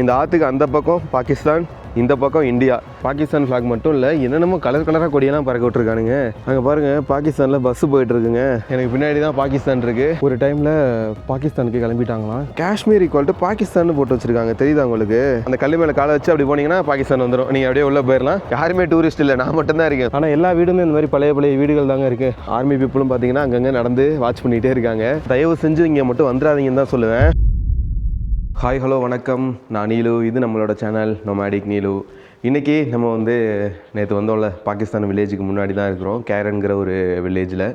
இந்த ஆற்றுக்கு அந்த பக்கம் பாகிஸ்தான், இந்த பக்கம் இந்தியா. பாகிஸ்தான் ஃப்ளாக் மட்டும் இல்லை, என்னென்னமோ கலர் கலராக கொடியெல்லாம் பறக்க விட்ருக்கானுங்க. அங்கே பாருங்கள், பாகிஸ்தானில் பஸ்ஸு போயிட்டுருக்குங்க. எனக்கு பின்னாடி தான் பாகிஸ்தான் இருக்குது. ஒரு டைமில் பாகிஸ்தானுக்கு கிளம்பிட்டாங்களாம். காஷ்மீர் ஈக்குவல் டு பாகிஸ்தான் போட்டு வச்சுருக்காங்க, தெரியுதா உங்களுக்கு? அந்த கல் மேலே காலை வச்சு அப்படி போனீங்கன்னா பாகிஸ்தான் வந்துடும். நீங்கள் அப்படியே உள்ளே போயிடலாம். யாருமே டூரிஸ்ட் இல்லை, நான் மட்டும்தான் இருக்கேன். ஆனால் எல்லா வீடுமே இந்த மாதிரி பழைய பழைய வீடுகள் தாங்க இருக்குது. ஆர்மி பீப்புளும் பார்த்தீங்கன்னா அங்கங்கே நடந்து வாட்ச் பண்ணிகிட்டே இருக்காங்க. தயவு செஞ்சு இங்கே மட்டும் வந்துடாதீங்கன்னு தான் சொல்லுவேன். ஹாய் ஹலோ வணக்கம், நான் நீலு. இது நம்மளோட சேனல் நொமாடிக் நீலு. இன்றைக்கி நம்ம நேற்று வந்தோம்ல, பாகிஸ்தான் வில்லேஜுக்கு முன்னாடி தான் இருக்கிறோம், கேரன்கிற ஒரு வில்லேஜில்.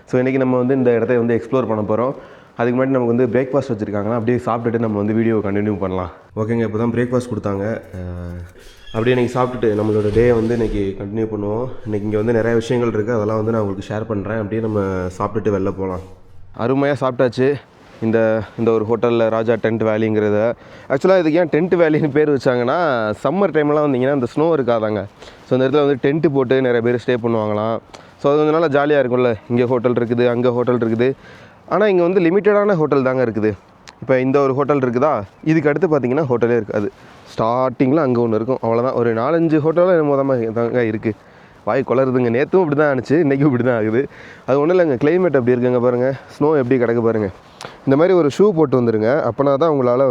ஸோ இன்றைக்கி நம்ம இந்த இடத்த எக்ஸ்ப்ளோர் பண்ண போகிறோம். அதுக்கு முன்னாடி நமக்கு பிரேக்ஃபாஸ்ட் வச்சுருக்காங்கன்னா அப்படியே சாப்பிட்டுட்டு நம்ம வீடியோ கண்டினியூ பண்ணலாம். ஓகேங்க, இப்போ தான் பிரேக்ஃபாஸ்ட் கொடுத்தாங்க. அப்படியே இன்றைக்கி சாப்பிட்டுட்டு நம்மளோட டே இன்றைக்கி கண்டினியூ பண்ணுவோம். இன்றைக்கி இங்கே நிறைய விஷயங்கள் இருக்குது, அதெல்லாம் நான் உங்களுக்கு ஷேர் பண்ணுறேன். அப்படியே நம்ம சாப்பிட்டுட்டு வெளில போகலாம். அருமையாக சாப்பிட்டாச்சு. இந்த ஒரு ஹோட்டலில் ராஜா டென்ட் வேலிங்கிறத. ஆக்சுவலாக இதுக்கு ஏன் டென்ட் வேலின்னு பேர் வச்சாங்கன்னா, சம்மர் டைம்லாம் வந்தீங்கன்னா இந்த ஸ்னோ இருக்காதாங்க. ஸோ இந்த இடத்துல டென்ட்டு போட்டு நிறைய பேர் ஸ்டே பண்ணுவாங்களாம். ஸோ அது கொஞ்சம் நாள் ஜாலியாக இருக்கும்ல. இங்கே ஹோட்டல் இருக்குது, அங்கே ஹோட்டல் இருக்குது. ஆனால் இங்கே லிமிட்டடான ஹோட்டல் தாங்க இருக்குது. இப்போ இந்த ஒரு ஹோட்டல் இருக்குதா, இதுக்கு அடுத்து பார்த்தீங்கன்னா ஹோட்டலே இருக்காது. ஸ்டார்டிங்கில் அங்கே ஒன்று இருக்கும், அவ்வளோதான். ஒரு 4-5 ஹோட்டலும் மொதமாக தாங்க இருக்குது. வாய் கொளருதுங்க. நேற்றும் இப்படி தான் ஆனிச்சு, இன்றைக்கும் இப்படி தான் ஆகுது. அது ஒன்றும் இல்லைங்க, கிளைமேட் அப்படி இருக்குங்க. பாருங்கள், ஸ்னோ எப்படி கிடக்கு பாருங்கள். இந்த மாதிரி ஒரு ஷூ போட்டு வந்துடுங்க, அப்போனா தான் உங்களால்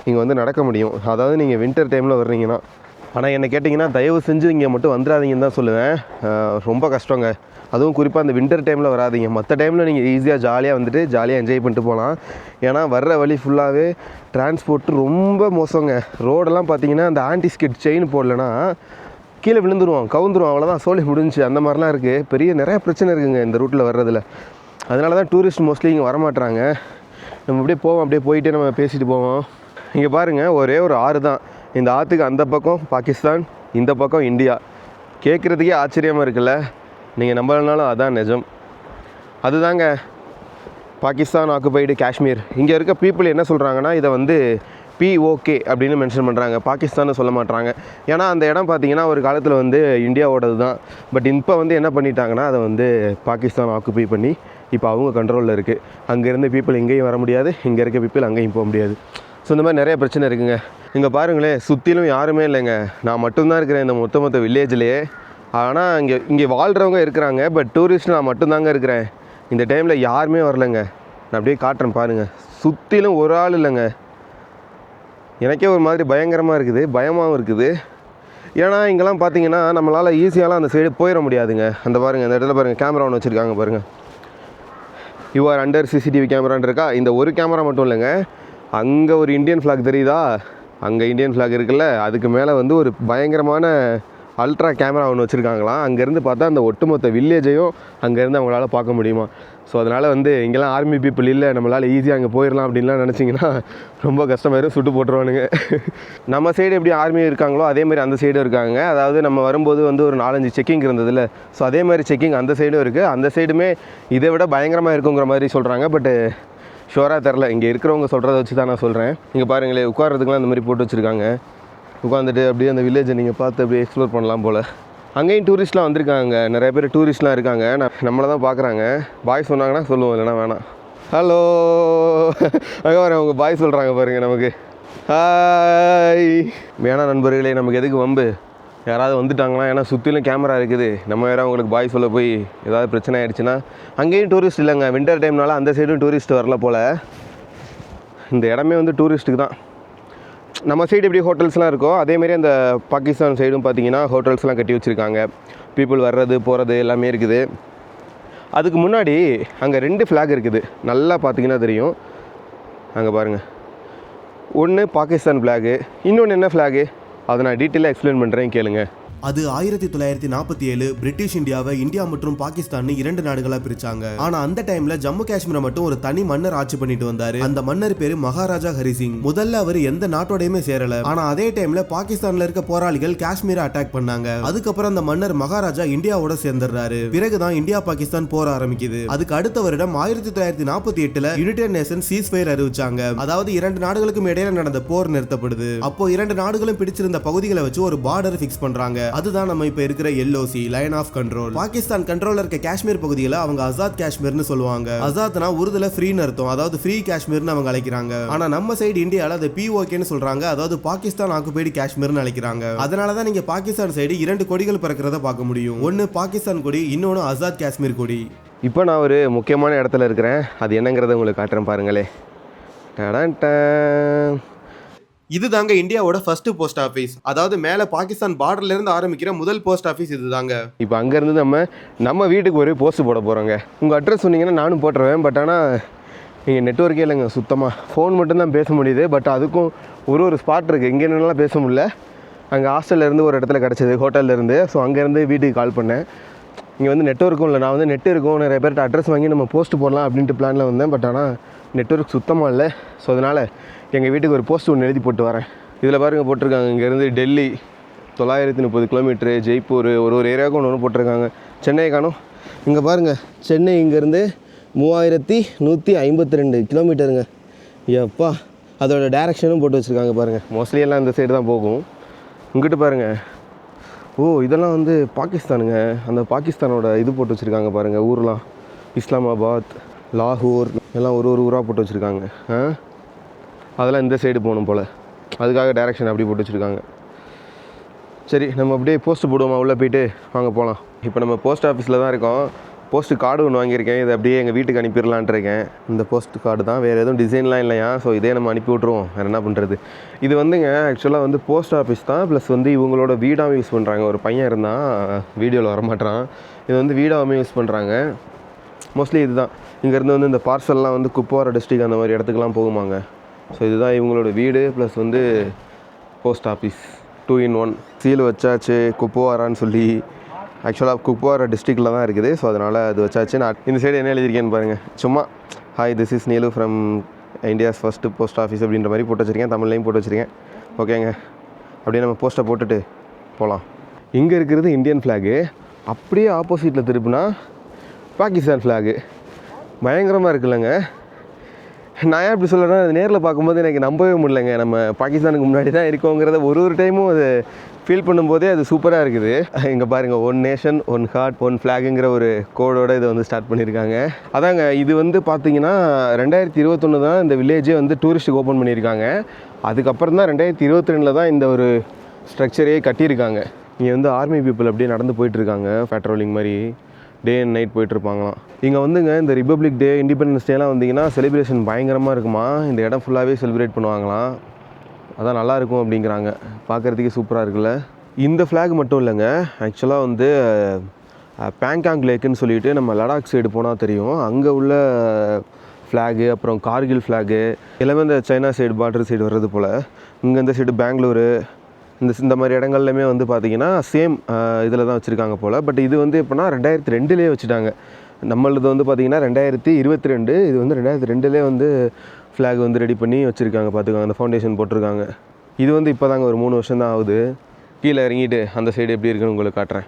இங்கே நடக்க முடியும். அதாவது நீங்கள் வின்டர் டைமில் வர்றீங்கன்னா. ஆனால் என்னை கேட்டிங்கன்னா தயவு செஞ்சு இங்கே மட்டும் வந்துடாதீங்கன்னு தான் சொல்லுவேன். ரொம்ப கஷ்டங்க. அதுவும் குறிப்பாக அந்த வின்டர் டைமில் வராதிங்க. மற்ற டைமில் நீங்கள் ஈஸியாக ஜாலியாக ஜாலியாக என்ஜாய் பண்ணிட்டு போகலாம். ஏன்னா வர்ற வழி ஃபுல்லாகவே டிரான்ஸ்போர்ட்டு ரொம்ப மோசங்க. ரோடெல்லாம் பார்த்தீங்கன்னா அந்த ஆன்டி ஸ்கிட் செயின் போடலைன்னா கீழே விழுந்துருவோம், கவுந்துருவோம், அவ்வளோதான், சோலி முடிஞ்சு. அந்த மாதிரிலாம் இருக்குது. நிறைய பிரச்சனை இருக்குங்க இந்த ரூட்டில் வர்றதில். அதனால தான் டூரிஸ்ட் மோஸ்ட்லி இங்கே வரமாட்டுறாங்க. நம்ம அப்படியே போவோம், அப்படியே போயிட்டே நம்ம பேசிட்டு போவோம். இங்கே பாருங்கள், ஒரே ஒரு ஆறு தான். இந்த ஆற்றுக்கு அந்த பக்கம் பாகிஸ்தான், இந்த பக்கம் இந்தியா. கேட்குறதுக்கே ஆச்சரியமாக இருக்குல்ல. நீங்கள் நம்பலனாலும் அதான் நிஜம். அதுதாங்க பாகிஸ்தான் ஆக்குபைடு காஷ்மீர். இங்கே இருக்க பீப்புள் என்ன சொல்கிறாங்கன்னா, இதை POK அப்படின்னு மென்ஷன் பண்ணுறாங்க, பாகிஸ்தான்னு சொல்ல மாட்டாங்க. ஏன்னா அந்த இடம் பார்த்திங்கன்னா ஒரு காலத்தில் இந்தியாவோடது தான். பட் இப்போ என்ன பண்ணிட்டாங்கன்னா அதை பாகிஸ்தான் ஆக்குபை பண்ணி இப்போ அவங்க கண்ட்ரோலில் இருக்குது. அங்கேருந்து பீப்புள் இங்கேயும் வர முடியாது, இங்கே இருக்க பீப்புள் அங்கேயும் போக முடியாது. ஸோ இந்த மாதிரி நிறைய பிரச்சனை இருக்குங்க. இங்கே பாருங்களேன், சுற்றிலும் யாருமே இல்லைங்க. நான் மட்டும்தான் இருக்கிறேன் இந்த மொத்த வில்லேஜ்லேயே. ஆனால் இங்கே வாழ்கிறவங்க இருக்கிறாங்க, பட் டூரிஸ்ட் நான் மட்டும்தாங்க இருக்கிறேன். இந்த டைமில் யாருமே வரலைங்க. நான் அப்படியே காட்டுறேன் பாருங்கள். சுற்றிலும் ஒரு ஆள் இல்லைங்க. எனக்கே ஒரு மாதிரி பயங்கரமாக இருக்குது, பயமாகவும் இருக்குது. ஏன்னா இங்கெல்லாம் பார்த்தீங்கன்னா நம்மளால் ஈஸியாலாம் அந்த சைடு போயிட முடியாதுங்க. அந்த பாருங்கள், இந்த இடத்துல பாருங்கள், கேமரா ஒன்று வச்சுருக்காங்க பாருங்கள். யூஆர் அண்டர் CCTV கேமரான்னு இருக்கா. இந்த ஒரு கேமரா மட்டும் இல்லைங்க, அங்கே ஒரு இந்தியன் ஃப்ளாக் தெரியுதா, அங்கே இந்தியன் ஃப்ளாக் இருக்குல்ல, அதுக்கு மேலே ஒரு பயங்கரமான அல்ட்ரா கேமரா ஒன்று வச்சுருக்காங்களாம். அங்கேருந்து பார்த்தா அந்த ஒட்டுமொத்த வில்லேஜையும் அங்கேருந்து அவங்களால பார்க்க முடியுமா. ஸோ அதனால் இங்கெல்லாம் ஆர்மி பீப்புள் இல்லை, நம்மளால் ஈஸியாக அங்கே போயிடலாம் அப்படின்லாம் நினச்சிங்கன்னா ரொம்ப கஷ்டமாயிரும், சுட்டு போட்டுருவானுங்க. நம்ம சைடு எப்படி ஆர்மி இருக்காங்களோ அதேமாதிரி அந்த சைடும் இருக்காங்க. அதாவது நம்ம வரும்போது ஒரு 4-5 செக்கிங் இருந்ததில்ல, ஸோ அதே மாதிரி செக்கிங் அந்த சைடும் இருக்குது. அந்த சைடுமே இதை விட பயங்கரமாக இருக்குங்கிற மாதிரி சொல்கிறாங்க. பட்டு ஷோராக தெரில, இங்கே இருக்கிறவங்க சொல்கிறத வச்சு தான் நான் சொல்கிறேன். இங்கே பாருங்களேன், உட்காரத்துக்குலாம் இந்த மாதிரி போட்டு வச்சுருக்காங்க. உட்காந்துட்டு அப்படியே அந்த வில்லேஜை நீங்கள் பார்த்து அப்படியே எக்ஸ்ப்ளோர் பண்ணலாம் போல். அங்கேயும் டூரிஸ்ட்லாம் வந்திருக்காங்க, நிறைய பேர் டூரிஸ்ட்லாம் இருக்காங்க. நம்மளை தான் பார்க்குறாங்க. பாய் சொன்னாங்கன்னா சொல்லுவோம், இல்லைனா வேணாம். ஹலோ, அங்கே வரேன், அவங்க பாய் சொல்கிறாங்க பாருங்கள் நமக்கு. ஹாய். வேணாம் நண்பர்களே, நமக்கு எதுக்கு வம்பு. யாராவது வந்துட்டாங்கன்னா, ஏன்னா சுற்றிலும் கேமரா இருக்குது, நம்ம வேறு அவங்களுக்கு பாய் சொல்ல போய் ஏதாவது பிரச்சனை ஆகிடுச்சுன்னா. அங்கேயும் டூரிஸ்ட் இல்லைங்க, வின்டர் டைம்னால அந்த சைடும் டூரிஸ்ட் வரல போல். இந்த இடமே டூரிஸ்ட்டுக்கு தான். நம்ம சைடு எப்படி ஹோட்டல்ஸ்லாம் இருக்கோ அதேமாரி அந்த பாகிஸ்தான் சைடும் பார்த்திங்கன்னா ஹோட்டல்ஸ்லாம் கட்டி வச்சுருக்காங்க. பீப்புள் வர்றது போகிறது எல்லாமே இருக்குது. அதுக்கு முன்னாடி அங்கே 2 ஃப்ளாக் இருக்குது, நல்லா பார்த்திங்கன்னா தெரியும். அங்கே பாருங்கள், ஒன்று பாகிஸ்தான் ஃப்ளாகு, இன்னொன்று என்ன ஃப்ளாகு, அதை நான் டீட்டெயிலாக எக்ஸ்பிளைன் பண்ணுறேன், கேளுங்க. அது 1947 பிரிட்டிஷ் இந்தியாவை இந்தியா மற்றும் பாகிஸ்தான் 2 நாடுகளா பிரிச்சாங்க. ஆனா அந்த டைம்ல ஜம்மு காஷ்மீரை மட்டும் ஒரு தனி மன்னர் ஆட்சி பண்ணிட்டு வந்தாரு. அந்த மன்னர் பேரு மகாராஜா ஹரிசிங். முதல்ல அவர் எந்த நாட்டோடையுமே சேரல. ஆனா அதே டைம்ல பாகிஸ்தான்ல இருக்க போராளிகள் காஷ்மீரை அட்டாக் பண்ணாங்க. அதுக்கப்புறம் அந்த மன்னர் மகாராஜா இந்தியாவோட சேர்ந்துடுறாரு. பிறகுதான் இந்தியா பாகிஸ்தான் போர் ஆரம்பிக்குது. அதுக்கு அடுத்த வருடம் 1948 யுனைடெட் நேஷன் சீஸ்ஃபயர் அறிவிச்சாங்க. அதாவது 2 நாடுகளுக்கும் இடையில நடந்த போர் நிறுத்தப்படுது. அப்போ 2 நாடுகளும் பிடிச்சிருந்த பகுதிகளை வச்சு ஒரு பார்டர் பிக்ஸ் பண்றாங்க. அதுதான் நம்ம இப்ப இருக்கிற LOC, line of control. Pakistan கண்ட்ரோல்ல இருக்க காஷ்மீர் பகுதியில அவங்க ஆசாத் காஷ்மீர்னு சொல்லுவாங்க. ஆசாத்னா உருதுல ஃப்ரீன்னு அர்த்தம், அதாவது ஃப்ரீ காஷ்மீர்னு அவங்க அழைக்கிறாங்க. ஆனா நம்ம சைடு இந்தியால அது POKன்னு சொல்றாங்க, அதாவது பாகிஸ்தான் ஆக்குபைடு காஷ்மீர்னு அழைக்கிறாங்க. அதனாலதான் நீங்க பாகிஸ்தான் சைடு 2 கொடிகள் பறக்கிறத பார்க்க முடியும். ஒன்னு பாகிஸ்தான் கொடி, இன்னொன்னு ஆசாத் காஷ்மீர் கொடி. இப்போ நான் ஒரு முக்கியமான இடத்துல இருக்கிறேன். அது என்னங்கிறத உங்களுக்கு காட்டுறேன் பாருங்களே. இதுதாங்க இந்தியாவோட ஃபர்ஸ்ட் போஸ்ட் ஆஃபீஸ். அதாவது மேலே பாகிஸ்தான் பார்டர்ல இருந்து ஆரம்பிக்கிற முதல் போஸ்ட் ஆஃபீஸ் இதுதாங்க. இப்போ அங்கேருந்து நம்ம வீட்டுக்கு ஒரு போஸ்ட் போட போகிறோங்க. உங்கள் அட்ரஸ் சொன்னீங்கன்னா நானும் போட்டுருவேன். பட் ஆனால் இங்கே நெட்ஒர்க்கே இல்லைங்க சுத்தமாக. ஃபோன் மட்டும்தான் பேச முடியுது. பட் அதுக்கும் ஒரு ஸ்பாட் இருக்குது, இங்கே என்னெல்லாம் பேச முடியல. அங்கே ஹாஸ்டல்லேருந்து ஒரு இடத்துல கிடச்சிது, ஹோட்டல்லேருந்து. ஸோ அங்கேருந்து வீட்டுக்கு கால் பண்ணேன். இங்கே நெட்ஒர்க்கும் இல்லை. நான் நெட் இருக்கும், நிறைய பேர்கிட்ட அட்ரஸ் வாங்கி நம்ம போஸ்ட் போடலாம் அப்படின்ட்டு பிளானில் வந்தேன். பட் ஆனால் நெட்ஒர்க் சுத்தமாக இல்லை. ஸோ அதனால் எங்கள் வீட்டுக்கு ஒரு போஸ்ட் ஒன்று எழுதி போட்டு வரேன். இதில் பாருங்கள் போட்டிருக்காங்க, இங்கேருந்து டெல்லி 930 கிலோமீட்ரு, ஜெய்ப்பூர் ஒரு ஏரியாவுக்கு ஒன்று போட்டிருக்காங்க. சென்னையை காணும். இங்கே பாருங்கள், சென்னை இங்கேருந்து 3152 கிலோமீட்டருங்க. எப்பா, அதோட டேரெக்ஷனும் போட்டு வச்சுருக்காங்க பாருங்கள். மோஸ்ட்லி எல்லாம் இந்த சைடு தான் போகும். இங்கிட்டு பாருங்கள், ஓ இதெல்லாம் பாகிஸ்தானுங்க. அந்த பாகிஸ்தானோட இது போட்டு வச்சுருக்காங்க பாருங்கள், ஊர்லாம். இஸ்லாமாபாத், லாகூர் எல்லாம் ஒரு ஊராக போட்டு வச்சுருக்காங்க. அதெல்லாம் இந்த சைடு போகணும் போல், அதுக்காக டைரெக்ஷன் அப்படி போட்டு வச்சுருக்காங்க. சரி, நம்ம அப்படியே போஸ்ட்டு போடுவோமா, உள்ளே போயிட்டு வாங்க போகலாம். இப்போ நம்ம போஸ்ட் ஆஃபீஸில் தான் இருக்கோம். போஸ்ட் கார்டு ஒன்று வாங்கியிருக்கேன். இதை அப்படியே எங்கள் வீட்டுக்கு அனுப்பிடலான்ட்டு இருக்கேன். இந்த போஸ்ட் கார்டு தான், வேறு எதுவும் டிசைன்லாம் இல்லையா. ஸோ இதே நம்ம அனுப்பி விட்ருவோம், வேறு என்ன பண்ணுறது. இது ஆக்சுவலாக போஸ்ட் ஆஃபீஸ் தான், ப்ளஸ் இவங்களோட வீடாகவும் யூஸ் பண்ணுறாங்க. ஒரு பையன் இருந்தால் வீடியோவில் வரமாட்டான். இது வீடாகவும் யூஸ் பண்ணுறாங்க. மோஸ்ட்லி இதுதான். இங்கேருந்து இந்த பார்சல்லாம் குப்வாரா டிஸ்ட்ரிக் அந்த மாதிரி இடத்துக்குலாம் போகுமாங்க. ஸோ இதுதான் இவங்களோட வீடு, plus post office 2 in 1. Seal வச்சாச்சு, குப்வாரான்னு சொல்லி. ஆக்சுவலாக குப்வாரா டிஸ்ட்ரிக்டில் தான் இருக்குது. ஸோ அதனால் அது வச்சாச்சு. நான் இந்த சைடு என்ன எழுதியிருக்கேன்னு பாருங்கள். சும்மா hi, this is Neelu from India's first post office அப்படின்ற மாதிரி போட்டு வச்சுருக்கேன். தமிழ்லையும் போட்டு வச்சுருக்கேன். ஓகேங்க, அப்படியே நம்ம போஸ்ட்டை போட்டுட்டு போகலாம். இங்கே இருக்கிறது இந்தியன் ஃப்ளாகு. அப்படியே ஆப்போசிட்டில் திருப்பினா பாகிஸ்தான் ஃப்ளாகு. பயங்கரமாக இருக்குல்லங்க. நான் ஏன் இப்படி சொல்கிறேன்னா, அது நேரில் பார்க்கும்போது எனக்கு நம்பவே முடியலைங்க. நம்ம பாகிஸ்தானுக்கு முன்னாடி தான் இருக்கோங்கிறத ஒரு டைமும் அது ஃபீல் பண்ணும்போதே அது சூப்பராக இருக்குது. இங்கே பாருங்கள், 1 நேஷன் 1 ஹார்ட் 1 ஃப்ளாகுங்கிற ஒரு கோடோடு இதை ஸ்டார்ட் பண்ணியிருக்காங்க. அதாங்க, இது பார்த்தீங்கன்னா 2021 தான் இந்த வில்லேஜே டூரிஸ்ட்டுக்கு ஓப்பன் பண்ணியிருக்காங்க. அதுக்கப்புறம் தான் 2022 தான் இந்த ஒரு ஸ்ட்ரக்சரே கட்டியிருக்காங்க. இங்கே ஆர்மி பீப்புள் அப்படியே நடந்து போயிட்டுருக்காங்க, பேட்ரோலிங் மாதிரி. டே அண்ட் நைட் போயிட்டுருப்பாங்களாம். இங்கே இந்த ரிப்பப்ளிக் டே, இண்டிபெண்டன்ஸ் டேலாம் வந்தீங்கன்னா செலிப்ரேஷன் பயங்கரமாக இருக்குமா. இந்த இடம் ஃபுல்லாகவே செலிப்ரேட் பண்ணுவாங்களாம். அதான் நல்லாயிருக்கும் அப்படிங்கிறாங்க. பார்க்குறதுக்கே சூப்பராக இருக்குல்ல. இந்த ஃப்ளாக் மட்டும் இல்லைங்க. ஆக்சுவலாக பேங்காங் லேக்குன்னு சொல்லிட்டு நம்ம லடாக் சைடு போனால் தெரியும். அங்கே உள்ள ஃப்ளாகு, அப்புறம் கார்கில் ஃப்ளாகு எல்லாமே இந்த சைனா சைடு, பார்டர் சைடு வர்றது போல். இங்கே இந்த சைடு பெங்களூரு, இந்த மாதிரி இடங்கள்லையுமே பார்த்திங்கன்னா சேம் இதில் தான் வச்சுருக்காங்க போல். பட் இது எப்படின்னா 2002 வச்சுட்டாங்க. நம்மளது பார்த்திங்கன்னா 2022. இது 2002 ஃப்ளாக் ரெடி பண்ணி வச்சுருக்காங்க. பார்த்துக்காங்க, அந்த ஃபவுண்டேஷன் போட்டிருக்காங்க. இது இப்போ தாங்க ஒரு 3 வருஷம் தான் ஆகுது. கீழே இறங்கிட்டு அந்த சைடு எப்படி இருக்குன்னு உங்களுக்கு காட்டுறேன்.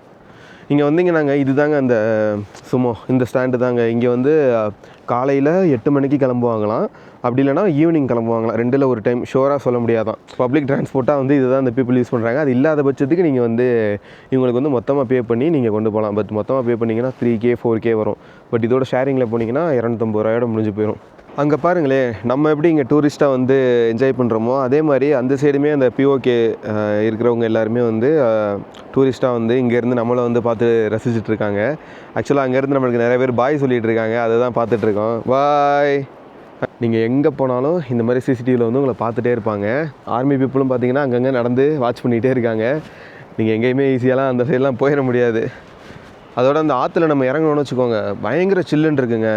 இங்கே வந்தீங்கன்னாங்க, இது தாங்க அந்த சுமோ, இந்த ஸ்டாண்டு தாங்க. இங்கே காலையில் 8 மணிக்கு கிளம்புவாங்களாம். அப்படி இல்லைனா ஈவினிங் கிளம்புவாங்களாம். 2ல் ஒரு டைம், ஷோராக சொல்ல முடியாதான். பப்ளிக் டிரான்ஸ்போர்ட்டாக இதுதான் இந்த பீப்புள் யூஸ் பண்ணுறாங்க. அது இல்லாத பட்சத்துக்கு நீங்கள் இவங்களுக்கு மொத்தமாக பே பண்ணி நீங்கள் கொண்டு போகலாம். பட் மொத்தமாக பே பண்ணிங்கன்னா 3K 4K வரும். பட் இதோட ஷேரிங்கில் போனீங்கன்னா 250 ரூபாயோட முடிஞ்சு போயிடும். அங்கே பாருங்களேன், நம்ம எப்படி இங்கே டூரிஸ்ட்டாக என்ஜாய் பண்ணுறோமோ அதே மாதிரி அந்த சைடுமே அந்த POK இருக்கிறவங்க எல்லாருமே டூரிஸ்ட்டாக இங்கேருந்து நம்மளை பார்த்து ரசிச்சுட்ருக்காங்க. ஆக்சுவலாக அங்கேருந்து நம்மளுக்கு நிறைய பேர் பாய் சொல்லிகிட்டு இருக்காங்க. அதை தான் பார்த்துட்ருக்கோம். பாய். நீங்கள் எங்கே போனாலும் இந்த மாதிரி CCTVயில் உங்களை பார்த்துட்டே இருப்பாங்க. ஆர்மி பீப்புளும் பார்த்தீங்கன்னா அங்கங்கே நடந்து வாட்ச் பண்ணிகிட்டே இருக்காங்க. நீங்கள் எங்கேயுமே ஈஸியாலாம் அந்த சைடெலாம் போயிட முடியாது. அதோட அந்த ஆற்றுல நம்ம இறங்கணும்னு வச்சுக்கோங்க, பயங்கர சில்லுன்னு இருக்குங்க.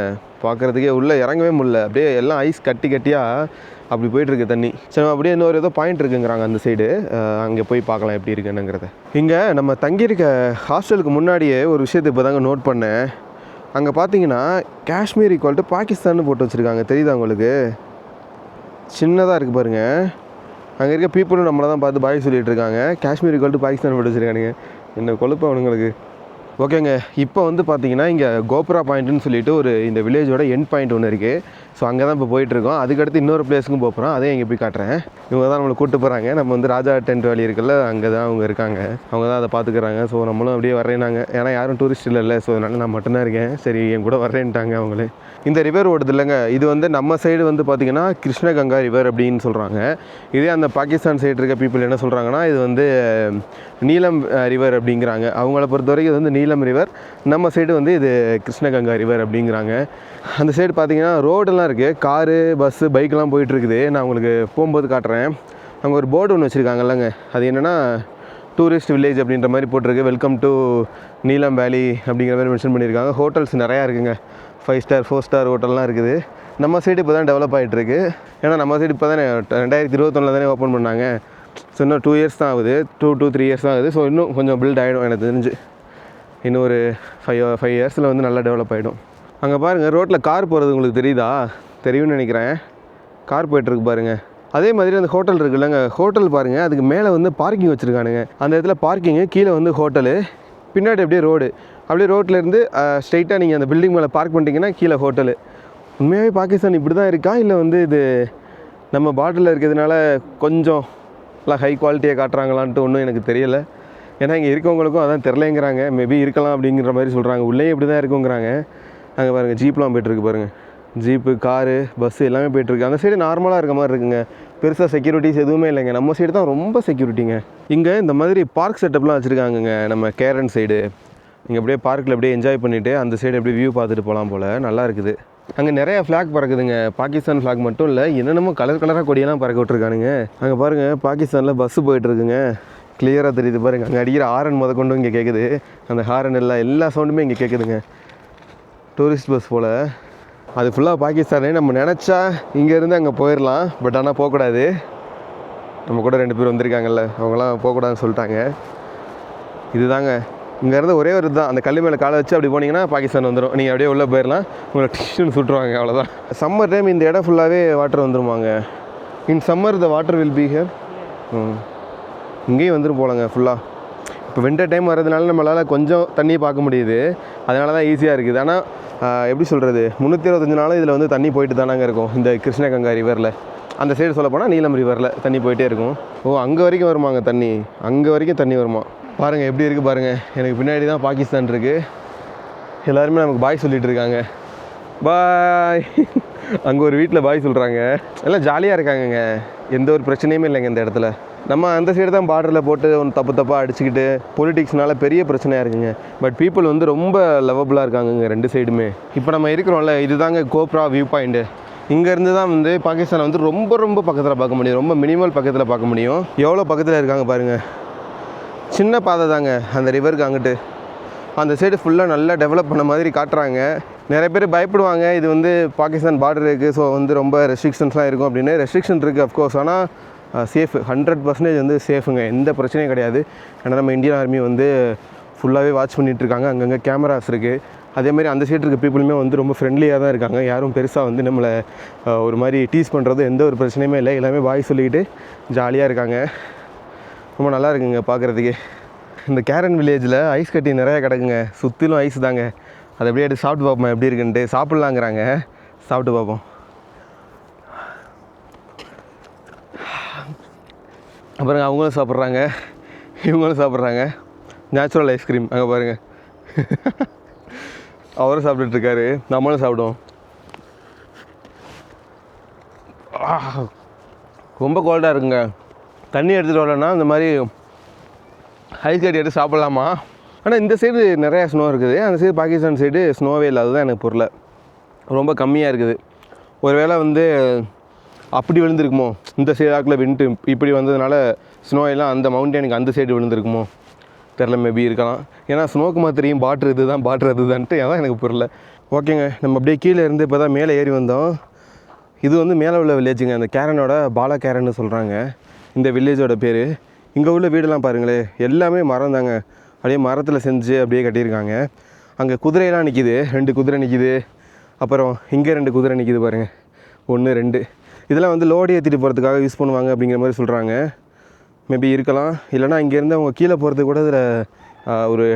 பார்க்குறதுக்கே உள்ளே இறங்கவே முடியல. அப்படியே எல்லாம் ஐஸ் கட்டியாக அப்படி போயிட்டுருக்கு தண்ணி. சரி, அப்படியே இன்னொரு ஏதோ பாயிண்ட் இருக்குங்கிறாங்க அந்த சைடு. அங்கே போய் பார்க்கலாம் எப்படி இருக்குன்னுங்கிறத. இங்கே நம்ம தங்கியிருக்க ஹாஸ்டலுக்கு முன்னாடியே ஒரு விஷயத்தை இப்போ தாங்க நோட் பண்ணேன். அங்கே பார்த்தீங்கன்னா காஷ்மீர் ஈக்குவல் டு பாகிஸ்தான்னு போட்டு வச்சுருக்காங்க. தெரியுதா உங்களுக்கு? சின்னதாக இருக்குது பாருங்கள். அங்கே இருக்க பீப்புளும் நம்மளை தான் பார்த்து பாய் சொல்லிகிட்டு இருக்காங்க. காஷ்மீர் ஈக்குவல் டு பாகிஸ்தான் போட்டு வச்சுருக்கானுங்க. என்ன கொழுப்பு அவனுங்களுக்கு. ஓகேங்க, இப்போ வந்து பார்த்தீங்கன்னா இங்கே கோபுரா பாயிண்ட்டுன்னு சொல்லிட்டு ஒரு இந்த வில்லேஜோட எண்ட் பாயிண்ட் ஒன்று இருக்குது. ஸோ அங்கே தான் இப்போ போயிட்டுருக்கோம். அதுக்கடுத்து இன்னொரு பிளேஸுக்கும் போகிறோம். அதே இங்கே போய் காட்டுறேன். இவங்க தான் நம்மளை கூப்பிட்டு போகிறாங்க. நம்ம வந்து ராஜா டென்ட் வேலி இருக்குல்ல, அங்கே தான் அவங்க இருக்காங்க. அவங்க தான் அதை பார்த்துக்கிறாங்க. ஸோ நம்மளும் அப்படியே வர்றேனாங்க. ஏன்னா யாரும் டூரிஸ்ட் இல்லைல்ல, ஸோ அதனால் நான் மட்டும்தான் இருக்கேன். சரி என் கூட வர்றேன்ட்டாங்க அவங்களே. இந்த ரிவர் ஓடுது இல்லைங்க, இது வந்து நம்ம சைடு வந்து பார்த்திங்கன்னா கிருஷ்ணகங்கா ரிவர் அப்படின்னு சொல்கிறாங்க. இதே அந்த பாகிஸ்தான் சைடு இருக்க பீப்புள் என்ன சொல்கிறாங்கன்னா இது வந்து நீலம் ரிவர் அப்படிங்கிறாங்க. அவங்கள பொறுத்த வரைக்கும் இது வந்து நீலம் ரிவர், நம்ம சைடு வந்து இது கிருஷ்ணகங்கா ரிவர் அப்படிங்கிறாங்க. அந்த சைடு பார்த்திங்கன்னா ரோடெல்லாம் இருக்குது, காரு பஸ்ஸு பைக்கெலாம் போயிட்டுருக்குது. நான் உங்களுக்கு போகும்போது காட்டுறேன். அங்கே ஒரு போர்டு ஒன்று வச்சுருக்காங்கல்லங்க, அது என்னென்னா டூரிஸ்ட் வில்லேஜ் அப்படின்ற மாதிரி போட்டிருக்கு. வெல்கம் டு நீலம் வேலி அப்படிங்கிற மாதிரி மென்ஷன் பண்ணியிருக்காங்க. ஹோட்டல்ஸ் நிறையா இருக்குங்க, 5 ஸ்டார் 4 ஸ்டார் ஹோட்டல்லாம் இருக்குது. நம்ம சைடு இப்போ தான் டெவலப் ஆகிட்டுருக்கு. ஏன்னா நம்ம சைடு இப்போ தானே 2021 தானே ஓப்பன் பண்ணாங்க. ஸோ இன்னும் 2 இயர்ஸ் தான் ஆகுது, 2 to 3 இயர்ஸ் தான் ஆகுது. ஸோ இன்னும் கொஞ்சம் பில்ட் ஆகிடும் எனக்கு தெரிஞ்சு. இன்னும் ஒரு 5 இயர்ஸில் வந்து நல்லா டெவலப் ஆகிடும். அங்கே பாருங்கள், ரோட்டில் கார் போகிறது உங்களுக்கு தெரியுதா? தெரியும்னு நினைக்கிறேன். கார் போய்ட்டுருக்கு பாருங்கள். அதே மாதிரி அந்த ஹோட்டல் இருக்குல்லங்க, ஹோட்டல் பாருங்கள், அதுக்கு மேலே வந்து பார்க்கிங் வச்சுருக்கானுங்க. அந்த இடத்துல பார்க்கிங்கு, கீழே வந்து ஹோட்டலு, பின்னாடி அப்படியே ரோடு. அப்படியே ரோட்லேருந்து ஸ்ட்ரைட்டாக நீங்கள் அந்த பில்டிங் மேலே பார்க் பண்ணிட்டீங்கன்னா கீழே ஹோட்டலு. உண்மையாகவே பாகிஸ்தான் இப்படி தான் இருக்கா, இல்லை வந்து இது நம்ம பாட்டிலில் இருக்கிறதுனால கொஞ்சம் எல்லாம் ஹை குவாலிட்டியாக காட்டுறாங்களான்ட்டு ஒன்றும் எனக்கு தெரியலை. ஏன்னா இங்கே இருக்கவங்களுக்கும் அதான் தெரிலங்கிறாங்க. மேபி இருக்கலாம் அப்படிங்கிற மாதிரி சொல்கிறாங்க. உள்ளே இப்படி தான் இருக்குங்கிறாங்க. அங்கே பாருங்கள், ஜீப்லாம் போய்ட்டுருக்கு பாருங்கள். ஜீப்பு, காரு, பஸ்ஸு எல்லாமே போய்ட்டுருக்கு. அந்த சைடு நார்மலாக இருக்க மாதிரி இருக்குங்க, பெருசாக செக்யூரிட்டிஸ் எதுவுமே இல்லைங்க. நம்ம சைடு தான் ரொம்ப செக்யூரிட்டிங்க. இங்கே இந்த மாதிரி பார்க் செட்டப்லாம் வச்சுருக்காங்கங்க நம்ம கேரன் சைடு. இங்கே அப்படியே பார்க்கில் அப்படியே என்ஜாய் பண்ணிவிட்டு அந்த சைடு அப்படியே வியூ பார்த்துட்டு போகலாம் போல். நல்லா இருக்குது. அங்கே நிறையா ஃப்ளாக் பறக்குதுங்க. பாகிஸ்தான் ஃப்ளாக் மட்டும் இல்லை, என்னென்னமோ கலர் கலராக கொடியெல்லாம் பறக்க விட்ருக்கானுங்க. அங்கே பாருங்கள், பாகிஸ்தானில் பஸ்ஸு போயிட்டுருக்குங்க. கிளியராக தெரியுது பாருங்கள். அங்கே அடிக்கிற ஹாரன் முத கொண்டு இங்கே கேட்குது. அந்த ஹாரன் எல்லா சவுண்டுமே இங்கே கேட்குதுங்க. டூரிஸ்ட் பஸ் போல். அது ஃபுல்லாக பாகிஸ்தானே. நம்ம நினச்சா இங்கேருந்து அங்கே போயிடலாம், பட் ஆனால் போகக்கூடாது. நம்ம கூட 2 பேர் வந்திருக்காங்கல்ல, அவங்களாம் போகக்கூடாதுன்னு சொல்லிட்டாங்க. இதுதாங்க இங்கேருந்து ஒரே ஒரு இதுதான், அந்த கல் மேலே காலை வச்சு அப்படி போனீங்கன்னா பாகிஸ்தான் வந்துடும். நீங்கள் அப்படியே உள்ளே போயிடலாம், உங்களை டிஷ்யூன்னு சுட்டுருவாங்க, அவ்வளோதான். சம்மர் டைம் இந்த இடம் ஃபுல்லாகவே வாட்டர் வந்துருவாங்க. இன் summer the water will be here. இங்கேயும் வந்துடும் போலங்க ஃபுல்லாக. இப்போ வின்டர் டைம் வர்றதுனால நம்மளால் கொஞ்சம் தண்ணியை பார்க்க முடியுது, அதனால தான் ஈஸியாக இருக்குது. ஆனால் எப்படி சொல்கிறது, 365 நாளும் இதில் வந்து தண்ணி போயிட்டு தானாங்க இருக்கும். இந்த கிருஷ்ணகங்கா ரிவரில் அந்த சைடு சொல்ல போனால் நீலம் ரிவரில் தண்ணி போயிட்டே இருக்கும். ஓ, அங்கே வரைக்கும் வருமாங்க தண்ணி, அங்கே வரைக்கும் தண்ணி வருமா பாருங்கள். எப்படி இருக்குது பாருங்கள். எனக்கு பின்னாடி தான் பாகிஸ்தான் இருக்குது. எல்லாருமே நமக்கு பாய் சொல்லிகிட்டு இருக்காங்க. பாய். அங்கே ஒரு வீட்டில் பாய் சொல்கிறாங்க. எல்லாம் ஜாலியாக இருக்காங்கங்க, எந்த ஒரு பிரச்சனையுமே இல்லைங்க இந்த இடத்துல. நம்ம அந்த சைடு தான் பார்டரில் போட்டு ஒன்று தப்பாக அடிச்சுக்கிட்டு பொலிட்டிக்ஸ்னால பெரிய பிரச்சனையாக இருக்குங்க. பட் பீப்புள் வந்து ரொம்ப லவபுளாக இருக்காங்கங்க 2 சைடுமே. இப்போ நம்ம இருக்கிறோம்ல, இதுதாங்க கோப்ரா வியூ பாயிண்ட்டு. இங்கேருந்து தான் வந்து பாகிஸ்தானை வந்து ரொம்ப ரொம்ப பக்கத்தில் பார்க்க முடியும், ரொம்ப மினிமல் பக்கத்தில் பார்க்க முடியும். எவ்வளோ பக்கத்தில் இருக்காங்க பாருங்கள். சின்ன பாதை தாங்க அந்த ரிவருக்கு அங்கிட்டு. அந்த சைடு ஃபுல்லாக நல்லா டெவலப் பண்ண மாதிரி காட்டுறாங்க. நிறைய பேர் பயப்படுவாங்க, இது வந்து பாகிஸ்தான் பார்டர் இருக்குது, ஸோ வந்து ரொம்ப ரெஸ்ட்ரிக்ஷன்ஸ்லாம் இருக்கும் அப்படின்னு. ரெஸ்ட்ரிக்ஷன் இருக்குது அஃப்கோர்ஸ், ஆனால் சேஃபு 100% வந்து சேஃபுங்க, எந்த பிரச்சனையும் கிடையாது. ஏன்னா நம்ம இந்தியன் ஆர்மி வந்து ஃபுல்லாகவே வாட்ச் பண்ணிகிட்ருக்காங்க. அங்கங்கே கேமராஸ் இருக்குது. அதேமாதிரி அந்த சைடு இருக்க பீப்புளுமே வந்து ரொம்ப ஃப்ரெண்ட்லியாக தான் இருக்காங்க. யாரும் பெருசாக வந்து நம்மளை ஒரு மாதிரி டீஸ் பண்ணுறது எந்த ஒரு பிரச்சனையுமே இல்லை. எல்லாமே பாய் சொல்லிக்கிட்டு ஜாலியாக இருக்காங்க. ரொம்ப நல்லா இருக்குங்க பார்க்குறதுக்கு. இந்த கேரன் வில்லேஜில் ஐஸ் கட்டி நிறையா கிடக்குங்க, சுற்றிலும் ஐஸ் தாங்க. அதை அப்படியே எடுத்து சாப்பிட்டு பார்ப்போம் எப்படி இருக்குன்ட்டு. சாப்பிட்லாங்கிறாங்க, சாப்பிட்டு பார்ப்போம். அப்புறம் அவங்களும் சாப்பிட்றாங்க, இவங்களும் சாப்பிட்றாங்க. நேச்சுரல் ஐஸ்கிரீம் அங்கே பாருங்கள். அவரும் சாப்பிட்டுட்ருக்காரு, நம்மளும் சாப்பிடுவோம். ரொம்ப கோல்டாக இருக்குங்க. தண்ணி எடுத்துகிட்டு வரலன்னா இந்த மாதிரி ஐஸ் கட்டி எடுத்து சாப்பிட்லாமா? ஆனால் இந்த சைடு நிறையா ஸ்னோ இருக்குது, அந்த சைடு பாகிஸ்தான் சைடு ஸ்னோவே இல்லை. அதுதான் எனக்கு புரியல, ரொம்ப கம்மியாக இருக்குது. ஒருவேளை வந்து அப்படி விழுந்திருக்குமோ, இந்த சைடாக்கில் வின்ட்டு இப்படி வந்ததுனால ஸ்னோ எல்லாம் அந்த மவுண்டனுக்கு அந்த சைடு விழுந்திருக்குமோ தெரில, மேபி இருக்கலாம். ஏன்னா ஸ்னோக்கு மாதிரி தெரியும் பாட்ரு இது தான் பாட்ரு அது தான்ட்டு, அதான் எனக்கு புரியல. ஓகேங்க, நம்ம அப்படியே கீழே இருந்து இப்போ தான் மேலே ஏறி வந்தோம். இது வந்து மேலே உள்ள வில்லேஜுங்க, அந்த கேரனோட பாலா கேரன்னு சொல்கிறாங்க இந்த வில்லேஜோட பேர். இங்கே உள்ள வீடெல்லாம் பாருங்களே, எல்லாமே மரம் தாங்க, அப்படியே மரத்தில் செஞ்சு அப்படியே கட்டியிருக்காங்க. அங்கே குதிரையெல்லாம் நிற்கிது, 2 குதிரை நிற்கிது. அப்புறம் இங்கே 2 குதிரை நிற்கிது பாருங்கள், 1 2. இதெல்லாம் வந்து லோடு ஏற்றிட்டு போகிறதுக்காக யூஸ் பண்ணுவாங்க அப்படிங்கிற மாதிரி சொல்கிறாங்க. மேபி இருக்கலாம். இல்லைனா இங்கேருந்து அவங்க கீழே போகிறதுக்கு கூட இதில் ஒரு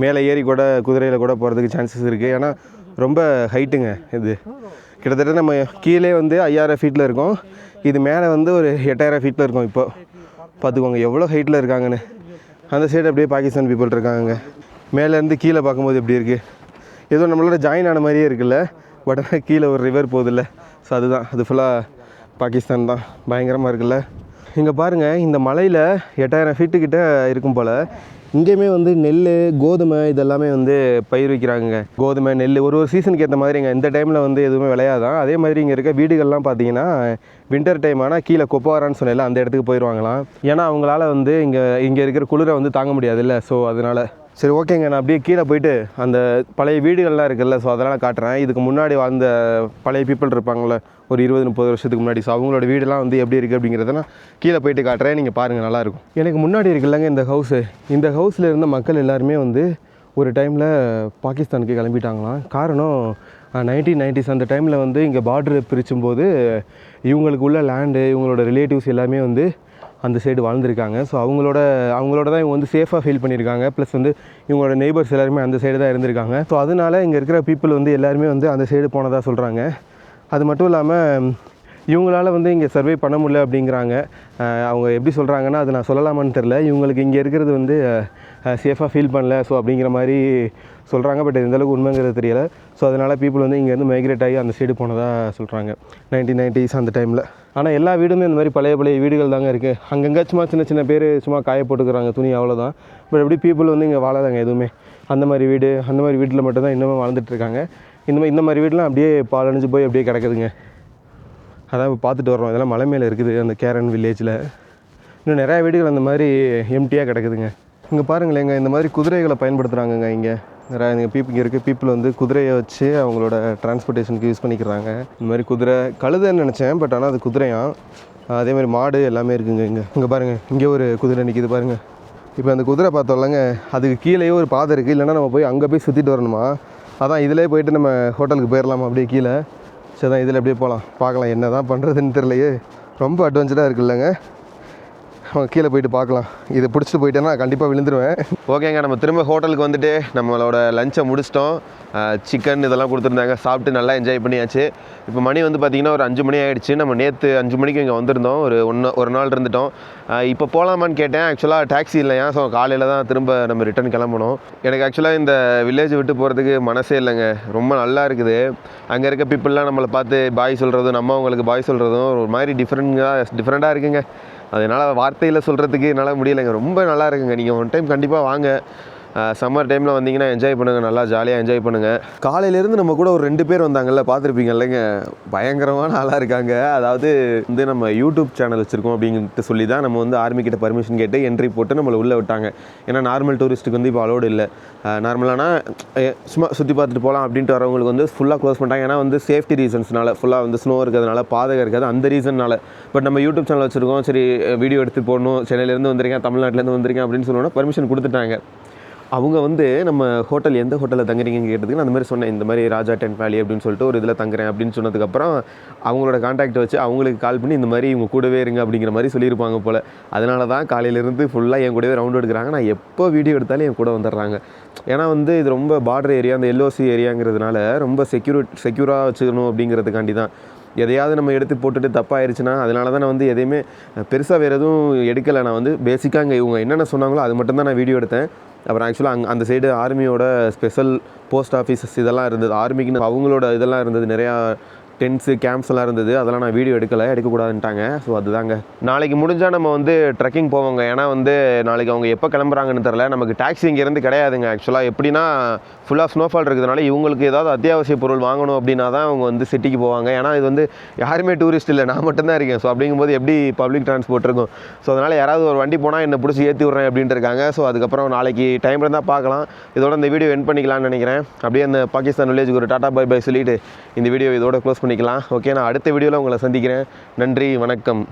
மேலே ஏறி கூட குதிரையில் கூட போகிறதுக்கு சான்சஸ் இருக்குது. ஏன்னா ரொம்ப ஹைட்டுங்க இது. கிட்டத்தட்ட நம்ம கீழே வந்து 5000 ஃபீட்டில் இருக்கும், இது மேலே வந்து ஒரு 8000 ஃபீட்டில் இருக்கும். இப்போ பார்த்துக்கோங்க எவ்வளோ ஹைட்டில் இருக்காங்கன்னு. அந்த சைடு அப்படியே பாகிஸ்தான் பீப்புள் இருக்காங்க. மேலேருந்து கீழே பார்க்கும்போது எப்படி இருக்குது, ஏதோ நம்மளோட ஜாயின் ஆன மாதிரியே இருக்குல்ல. பட் ஆனால் கீழே ஒரு ரிவர் போகுதில்ல, ஸோ அதுதான், அது ஃபுல்லாக பாகிஸ்தான் தான். பயங்கரமாக இருக்குல்ல. இங்கே பாருங்கள், இந்த மலையில் 8000 ஃபீட்டுக்கிட்ட இருக்கும் போல். இங்கேயுமே வந்து நெல், கோதுமை இதெல்லாமே வந்து பயிர் வைக்கிறாங்க. கோதுமை, நெல் ஒரு சீசனுக்கு ஏற்ற மாதிரிங்க. இந்த டைமில் வந்து எதுவுமே விளையாதான். அதே மாதிரி இங்கே இருக்க வீடுகள்லாம் பார்த்தீங்கன்னா வின்டர் டைம் ஆனால் கீழே கொப்பாரான்னு சொன்னேன்ல, அந்த இடத்துக்கு போயிடுவாங்களாம். ஏன்னா அவங்களால வந்து இங்கே இருக்கிற குளிரை வந்து தாங்க முடியாதுல்ல, ஸோ அதனால். சரி ஓகேங்க, நான் அப்படியே கீழே போயிட்டு அந்த பழைய வீடுகள்லாம் இருக்குல்ல, ஸோ அதெல்லாம் காட்டுறேன். இதுக்கு முன்னாடி வாழ்ந்த பழைய பீப்புள் இருப்பாங்கள்ல, ஒரு 20-30 வருஷத்துக்கு முன்னாடி, ஸோ அவங்களோட வீடெல்லாம் வந்து எப்படி இருக்குது அப்படிங்கிறத நான் கீழே போயிட்டு காட்டுறேன். நீங்கள் பாருங்கள், நல்லாயிருக்கும். எனக்கு முன்னாடி இருக்குல்லங்க இந்த ஹவுஸு, இந்த ஹவுஸில் இருந்த மக்கள் எல்லாருமே வந்து ஒரு டைமில் பாகிஸ்தானுக்கு கிளம்பிட்டாங்களாம். காரணம் 1990s அந்த டைமில் வந்து இங்கே பார்டர் பிரிச்சும்போது இவங்களுக்கு உள்ள லேண்டு, இவங்களோட ரிலேட்டிவ்ஸ் எல்லாமே வந்து அந்த சைடு வாழ்ந்துருக்காங்க. ஸோ அவங்களோட தான் இவங்க வந்து சேஃபாக ஃபீல் பண்ணியிருக்காங்க. ப்ளஸ் வந்து இவங்களோட நெய்பர்ஸ் எல்லாருமே அந்த சைடு தான் இருந்திருக்காங்க. ஸோ அதனால இங்கே இருக்கிற பீப்புள் வந்து எல்லாருமே வந்து அந்த சைடு போனதாக சொல்கிறாங்க. அது மட்டும் இல்லாமல் இவங்களால வந்து இங்கே சர்வே பண்ண முடியல அப்படிங்கிறாங்க. அவங்க எப்படி சொல்கிறாங்கன்னா, அது நான் சொல்லலாமான்னு தெரில. இவங்களுக்கு இங்கே இருக்கிறது வந்து சேஃபாக ஃபீல் பண்ணல, ஸோ அப்படிங்கிற மாதிரி சொல்கிறாங்க. பட் எந்தளவுக்கு உண்மைங்கிறது தெரியலை. ஸோ அதனால் பீப்புள் வந்து இங்கேருந்து மைக்ரேட் ஆகி அந்த சைடு போனதாக சொல்கிறாங்க 1990s அந்த டைமில். ஆனால் எல்லா வீடுமே இந்த மாதிரி பழைய வீடுகள் தாங்க இருக்குது. அங்கங்கே சும்மா சின்ன பேர் சும்மா காய போட்டுக்கிறாங்க துணி, அவ்வளோதான். பட் எப்படி பீப்புள் வந்து இங்கே வாழலாங்க எதுவுமே. அந்த மாதிரி வீட்டில் மட்டும்தான் இன்னுமே வாழ்ந்துட்டுருக்காங்க. இந்த மாதிரி வீடெலாம் அப்படியே பாலடைஞ்சு போய் அப்படியே கிடக்குதுங்க. அதான் இப்போ பார்த்துட்டு வரோம். இதெல்லாம் மலை மேலே இருக்குது அந்த கேரன் வில்லேஜில். இன்னும் நிறையா வீடுகள் அந்த மாதிரி எம்டியாக கிடக்குதுங்க. இங்கே பாருங்களேங்க, இந்த மாதிரி குதிரைகளை பயன்படுத்துகிறாங்கங்க. இங்கே நிறையா பீப்புள் வந்து குதிரையை வச்சு அவங்களோட டிரான்ஸ்போர்ட்டேஷனுக்கு யூஸ் பண்ணிக்கிறாங்க. இந்த மாதிரி குதிரை, கழுதைன்னு நினச்சேன், பட் ஆனால் அது குதிரையாம். அதே மாதிரி மாடு எல்லாமே இருக்குங்க. இங்கே பாருங்கள், இங்கே ஒரு குதிரை நிற்கிது பாருங்கள். இப்போ அந்த குதிரை பார்த்தோம்லங்க, அதுக்கு கீழேயே ஒரு பாதை இருக்குது. இல்லைனா நம்ம போய் அங்கே போய் சுற்றிட்டு வரணுமா. அதான் இதிலே போயிட்டு நம்ம ஹோட்டலுக்கு போயிடலாமா அப்படியே கீழே. சரி தான், இதில் அப்படியே போகலாம், பார்க்கலாம் என்ன தான் பண்ணுறதுன்னு தெரியலையே. ரொம்ப அட்வென்ச்சராக இருக்குல்லங்க. கீழே போயிட்டு பார்க்கலாம். இதை பிடிச்சிட்டு போயிட்டேன்னா கண்டிப்பாக விழுந்துருவேன். ஓகேங்க, நம்ம திரும்ப ஹோட்டலுக்கு வந்துட்டு நம்மளோட லஞ்சை முடிச்சிட்டோம். சிக்கன் இதெல்லாம் கொடுத்துருந்தாங்க, சாப்பிட்டு நல்லா என்ஜாய் பண்ணியாச்சு. இப்போ மணி வந்து பார்த்திங்கன்னா ஒரு 5 மணி ஆகிடுச்சு. நம்ம நேற்று 5 மணிக்கு இங்கே வந்திருந்தோம், ஒரு நாள் இருந்துட்டோம். இப்போ போகலாமான்னு கேட்டேன். ஆக்சுவலாக டாக்ஸி இல்லையா, ஸோ காலையில் தான் திரும்ப நம்ம ரிட்டன் கிளம்பணும். எனக்கு ஆக்சுவலாக இந்த வில்லேஜ் விட்டு போகிறதுக்கு மனசே இல்லைங்க. ரொம்ப நல்லா இருக்குது. அங்கே இருக்க பீப்புளெலாம் நம்மளை பார்த்து பாய் சொல்கிறதும், நம்ம அவங்களுக்கு பாய் சொல்கிறதும் ஒரு மாதிரி டிஃப்ரெண்ட்டாக இருக்குங்க. அதனால் வார்த்தையில் சொல்கிறதுக்கு என்னால் முடியலைங்க. ரொம்ப நல்லா இருக்குங்க. நீங்கள் ஒன் டைம் கண்டிப்பாக வாங்க. சம்மர் டைமில் வந்தீங்கன்னா என்ஜாய் பண்ணுங்கள், நல்லா ஜாலியாக என்ஜாய் பண்ணுங்கள். காலையிலேருந்து நம்ம கூட ஒரு 2 பேர் வந்தாங்கல்ல, பார்த்துருப்பீங்க இல்லைங்க, பயங்கரமான ஆளாக இருக்காங்க. அதாவது வந்து நம்ம யூடியூப் சேனல் வச்சுருக்கோம் அப்படின்ட்டு சொல்லி தான் நம்ம வந்து ஆர்மிக்கிட்ட பர்மிஷன் கேட்டு என்ட்ரி போட்டு நம்மளை உள்ளே விட்டாங்க. ஏன்னா நார்மல் டூரிஸ்ட்டுக்கு வந்து இப்போ அலோடு இல்லை. நார்மலானா சும்மா சுற்றி பார்த்துட்டு போகலாம் அப்படின்ட்டு வரவங்களுக்கு வந்து ஃபுல்லாக க்ளோஸ் பண்ணிட்டாங்க. ஏன்னா வந்து சேஃப்டி ரீசன்ஸ்னால, ஃபுல்லாக வந்து ஸ்னோ இருக்கிறதுனால, பாதகம் இருக்காது, அந்த ரீசன்னால். பட் நம்ம யூடியூப் சேனல் வச்சுருக்கோம், சரி வீடியோ எடுத்து போடணும், சென்னையிலேருந்து வந்திருக்கேன், தமிழ்நாட்டிலேருந்து வந்திருக்கேன் அப்படின்னு சொன்னோன்னா பர்மிஷன் கொடுத்துட்டாங்க. அவங்க வந்து நம்ம ஹோட்டல் எந்த ஹோட்டலில் தங்குறீங்கன்னு கேட்டதுக்கு நான் அந்த மாதிரி சொன்னேன், இந்த மாதிரி ராஜா டென்ட் வேலி அப்படின்னு சொல்லிட்டு ஒரு இதில் தங்குறேன் அப்படின்னு சொன்னதுக்கப்புறம் அவங்களோட கான்டாக்ட் வச்சு அவங்களுக்கு கால் பண்ணி இந்த மாதிரி இவங்க கூடவே இருங்க அப்படிங்கிற மாதிரி சொல்லியிருப்பாங்க போல். அதனால தான் காலையிலேருந்து ஃபுல்லாக என் கூடவே ரவுண்ட் எடுக்கிறாங்க. நான் எப்போ வீடியோ எடுத்தாலும் என் கூட வந்துடுறாங்க. ஏன்னா வந்து இது ரொம்ப பார்டர் ஏரியா, அந்த எல்ஓசி ஏரியாங்கிறதுனால ரொம்ப செக்யூராக வச்சுக்கணும் அப்படிங்கிறதுக்காண்டி தான். எதையாவது நம்ம எடுத்து போட்டுட்டு தப்பாயிருச்சுன்னா, அதனால தான் நான் வந்து எதையுமே பெருசாக வேறு எதுவும் எடுக்கலை. நான் வந்து பேசிக்காக இங்கே இவங்க என்னென்ன சொன்னாங்களோ அது மட்டும்தான் நான் வீடியோ எடுத்தேன். அப்புறம் ஆக்சுவலாக அந்த சைடு ஆர்மியோட ஸ்பெஷல் போஸ்ட் ஆஃபீஸஸ் இதெல்லாம் இருந்தது. ஆர்மிக்குன்னு அவங்களோட இதெல்லாம் இருந்தது, நிறையா டென்ட்ஸு கேம்ப்ஸ் எல்லாம் இருந்தது. அதெல்லாம் நான் வீடியோ எடுக்கக்கூடாதுன்ட்டாங்க. ஸோ அதுதாங்க. நாளைக்கு முடிஞ்சால் நம்ம வந்து ட்ரெக்கிங் போவோங்க. ஏன்னா வந்து நாளைக்கு அவங்க எப்போ கிளம்புறாங்கன்னு தெரில. நமக்கு டாக்ஸி இங்கேருந்து கிடையாதுங்க. ஆக்சுவலாக எப்படின்னா ஃபுல்லாக ஸ்னோஃபால் இருக்கிறதுனால இவங்களுக்கு ஏதாவது அத்தியாவசிய பொருள் வாங்கணும் அப்படின்னா தான் அவங்க வந்து சிட்டிக்கு போவாங்க. ஏன்னா இது வந்து யாருமே டூரிஸ்ட் இல்லை, நான் மட்டும்தான் இருக்கேன். ஸோ அப்படிங்கும்போது எப்படி பப்ளிக் டிரான்ஸ்போர்ட் இருக்கும். ஸோ அதனால் யாராவது ஒரு வண்டி போனால் என்னை பிடிச்சி ஏற்றி விட்றேன் அப்படின்ட்டு இருக்காங்க. ஸோ அதுக்கப்புறம் நாளைக்கு டைம் இருந்தால் பார்க்கலாம். இதோட இந்த வீடியோ எண்ட் பண்ணிக்கலாம்னு நினைக்கிறேன். அப்படியே அந்த பாகிஸ்தான் வில்லேஜுக்கு ஒரு டாடா பை சொல்லிவிட்டு இந்த வீடியோ இதோட க்ளோஸ் பண்ணிக்கலாம். ஓகே, நான் அடுத்த வீடியோவில் உங்களை சந்திக்கிறேன். நன்றி, வணக்கம்.